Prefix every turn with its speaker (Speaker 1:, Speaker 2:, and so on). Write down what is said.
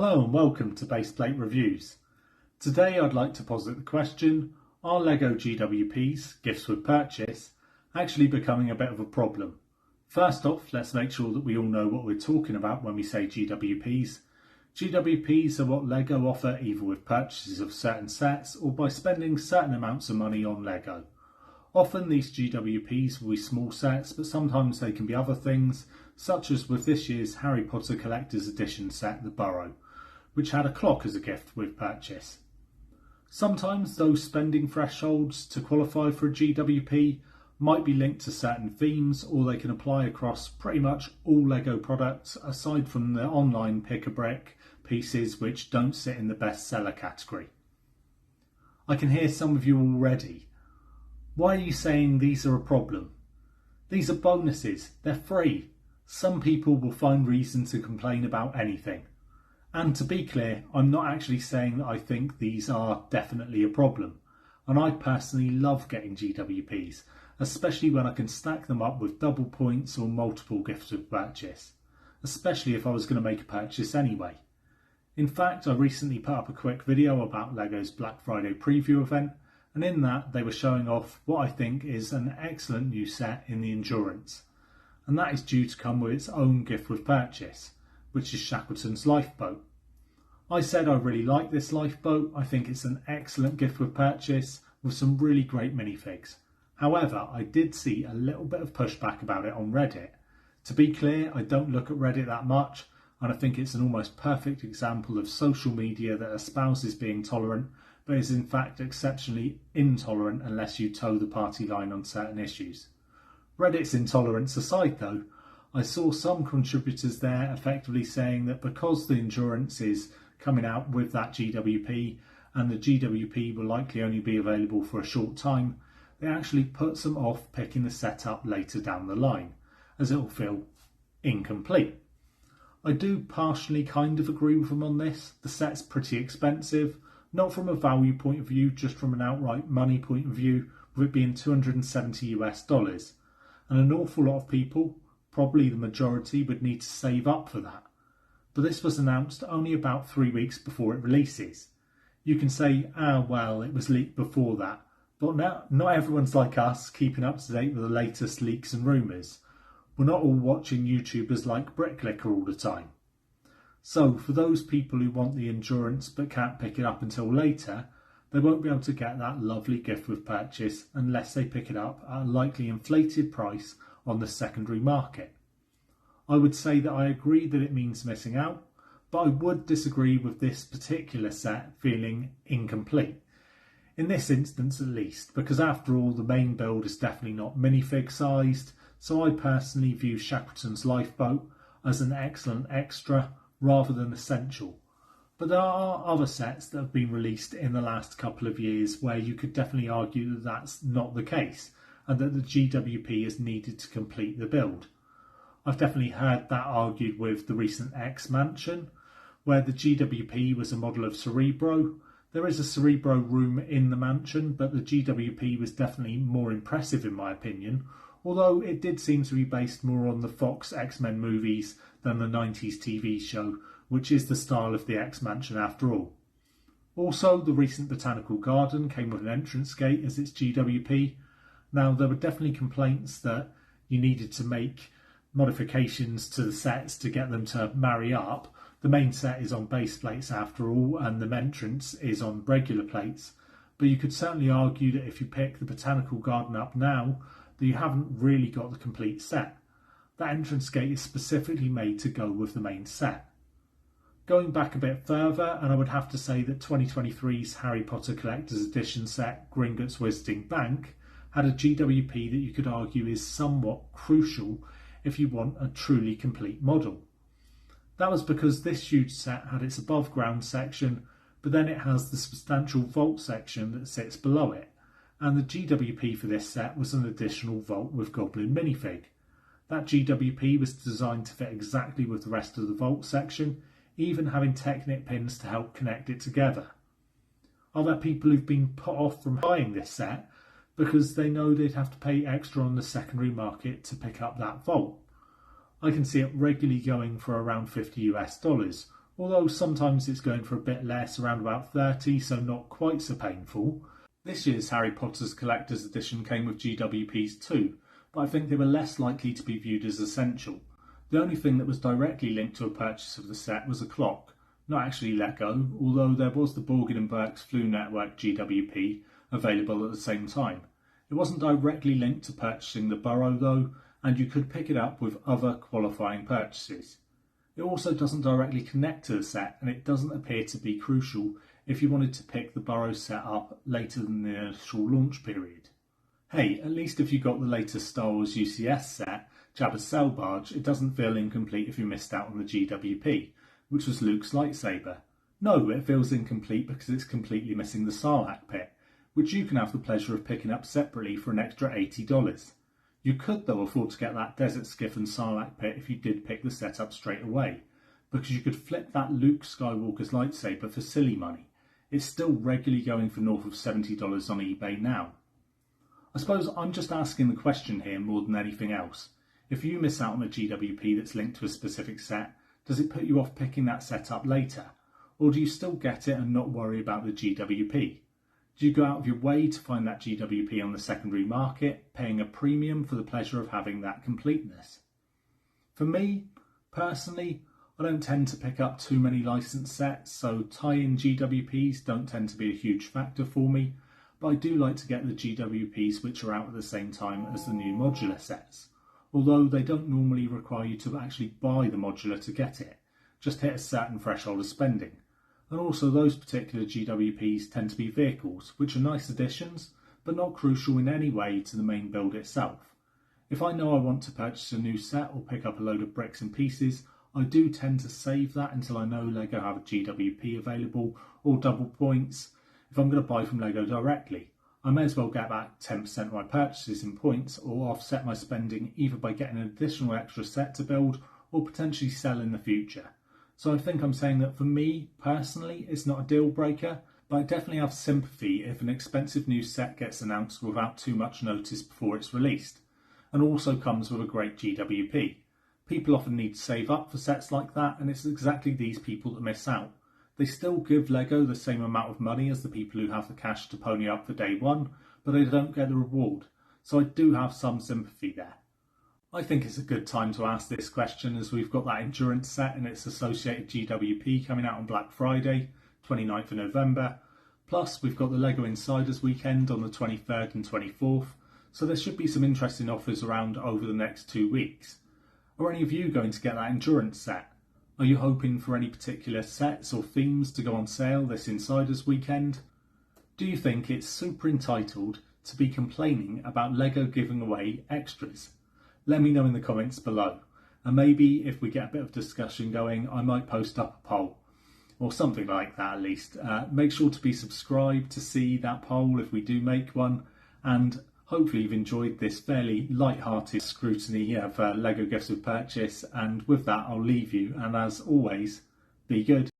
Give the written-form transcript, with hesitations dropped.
Speaker 1: Hello and welcome to Baseplate Reviews. Today I'd like to posit the question, are LEGO GWPs, gifts with purchase, actually becoming a bit of a problem? First off, let's make sure that we all know what we're talking about when we say GWPs. GWPs are what LEGO offer either with purchases of certain sets or by spending certain amounts of money on LEGO. Often these GWPs will be small sets, but sometimes they can be other things, such as with this year's Harry Potter Collector's Edition set, The Burrow, which had a clock as a gift with purchase. Sometimes those spending thresholds to qualify for a GWP might be linked to certain themes, or they can apply across pretty much all LEGO products aside from the online pick-a-brick pieces which don't sit in the bestseller category. I can hear some of you already. Why are you saying these are a problem? These are bonuses, they're free. Some people will find reason to complain about anything. And to be clear, I'm not actually saying that I think these are definitely a problem. And I personally love getting GWPs, especially when I can stack them up with double points or multiple gifts with purchase, especially if I was going to make a purchase anyway. In fact, I recently put up a quick video about LEGO's Black Friday preview event, and in that they were showing off what I think is an excellent new set in the Endurance. And that is due to come with its own gift with purchase, which is Shackleton's lifeboat. I said I really like this lifeboat. I think it's an excellent gift with purchase with some really great minifigs. However, I did see a little bit of pushback about it on Reddit. To be clear, I don't look at Reddit that much, and I think it's an almost perfect example of social media that espouses being tolerant, but is in fact exceptionally intolerant unless you toe the party line on certain issues. Reddit's intolerance aside though, I saw some contributors there effectively saying that because the Endurance is coming out with that GWP and the GWP will likely only be available for a short time, they actually puts them off picking the set up later down the line, as it will feel incomplete. I do partially kind of agree with them on this. The set's pretty expensive, not from a value point of view, just from an outright money point of view, with it being $270 and an awful lot of people, probably the majority, would need to save up for that. But this was announced only about 3 weeks before it releases. You can say, well, it was leaked before that, but now not everyone's like us, keeping up to date with the latest leaks and rumours. We're not all watching YouTubers like Bricklicker all the time. So for those people who want the Endurance but can't pick it up until later, they won't be able to get that lovely gift with purchase unless they pick it up at a likely inflated price on the secondary market. I would say that I agree that it means missing out, but I would disagree with this particular set feeling incomplete. In this instance at least, because after all the main build is definitely not minifig sized, so I personally view Shackleton's lifeboat as an excellent extra rather than essential. But there are other sets that have been released in the last couple of years where you could definitely argue that that's not the case and that the GWP is needed to complete the build. I've definitely heard that argued with the recent X Mansion, where the GWP was a model of Cerebro. There is a Cerebro room in the mansion, but the GWP was definitely more impressive in my opinion, although it did seem to be based more on the Fox X-Men movies than the 90s TV show, which is the style of the X Mansion after all. Also, the recent Botanical Garden came with an entrance gate as its GWP. Now, there were definitely complaints that you needed to make modifications to the sets to get them to marry up. The main set is on base plates after all, and the entrance is on regular plates. But you could certainly argue that if you pick the Botanical Garden up now, that you haven't really got the complete set. That entrance gate is specifically made to go with the main set. Going back a bit further, and I would have to say that 2023's Harry Potter Collector's Edition set, Gringotts Wizarding Bank, had a GWP that you could argue is somewhat crucial if you want a truly complete model. That was because this huge set had its above ground section, but then it has the substantial vault section that sits below it, and the GWP for this set was an additional vault with Goblin minifig. That GWP was designed to fit exactly with the rest of the vault section, even having Technic pins to help connect it together. Are there people who've been put off from buying this set because they know they'd have to pay extra on the secondary market to pick up that vault? I can see it regularly going for around $50, although sometimes it's going for a bit less, around about 30, so not quite so painful. This year's Harry Potter's Collector's Edition came with GWPs too, but I think they were less likely to be viewed as essential. The only thing that was directly linked to a purchase of the set was a clock, not actually Lego, although there was the Borgin & Burke's Flu Network GWP available at the same time. It wasn't directly linked to purchasing the Burrow though, and you could pick it up with other qualifying purchases. It also doesn't directly connect to the set, and it doesn't appear to be crucial if you wanted to pick the Burrow set up later than the initial launch period. Hey, at least if you got the latest Star Wars UCS set, Jabba's Sail Barge, it doesn't feel incomplete if you missed out on the GWP, which was Luke's lightsaber. No, it feels incomplete because it's completely missing the Sarlacc pit, which you can have the pleasure of picking up separately for an extra $80. You could though afford to get that Desert Skiff and Sarlacc pit if you did pick the set up straight away, because you could flip that Luke Skywalker's lightsaber for silly money. It's still regularly going for north of $70 on eBay now. I suppose I'm just asking the question here more than anything else. If you miss out on a GWP that's linked to a specific set, does it put you off picking that set up later? Or do you still get it and not worry about the GWP? Do you go out of your way to find that GWP on the secondary market, paying a premium for the pleasure of having that completeness? For me, personally, I don't tend to pick up too many licensed sets, so tie-in GWPs don't tend to be a huge factor for me, but I do like to get the GWPs which are out at the same time as the new modular sets, although they don't normally require you to actually buy the modular to get it, just hit a certain threshold of spending. And also those particular GWPs tend to be vehicles, which are nice additions, but not crucial in any way to the main build itself. If I know I want to purchase a new set or pick up a load of bricks and pieces, I do tend to save that until I know Lego have a GWP available or double points. If I'm going to buy from Lego directly, I may as well get back 10% of my purchases in points or offset my spending either by getting an additional extra set to build or potentially sell in the future. So I think I'm saying that for me, personally, it's not a deal breaker, but I definitely have sympathy if an expensive new set gets announced without too much notice before it's released, and also comes with a great GWP. People often need to save up for sets like that, and it's exactly these people that miss out. They still give Lego the same amount of money as the people who have the cash to pony up for day one, but they don't get the reward. So I do have some sympathy there. I think it's a good time to ask this question as we've got that Endurance set and its associated GWP coming out on Black Friday, 29th of November. Plus we've got the Lego Insiders weekend on the 23rd and 24th, so there should be some interesting offers around over the next 2 weeks. Are any of you going to get that Endurance set? Are you hoping for any particular sets or themes to go on sale this Insiders weekend? Do you think it's super entitled to be complaining about Lego giving away extras? Let me know in the comments below, and maybe if we get a bit of discussion going, I might post up a poll, or something like that at least. Make sure to be subscribed to see that poll if we do make one, and hopefully you've enjoyed this fairly light-hearted scrutiny of Lego Gifts with Purchase, and with that I'll leave you, and as always, be good.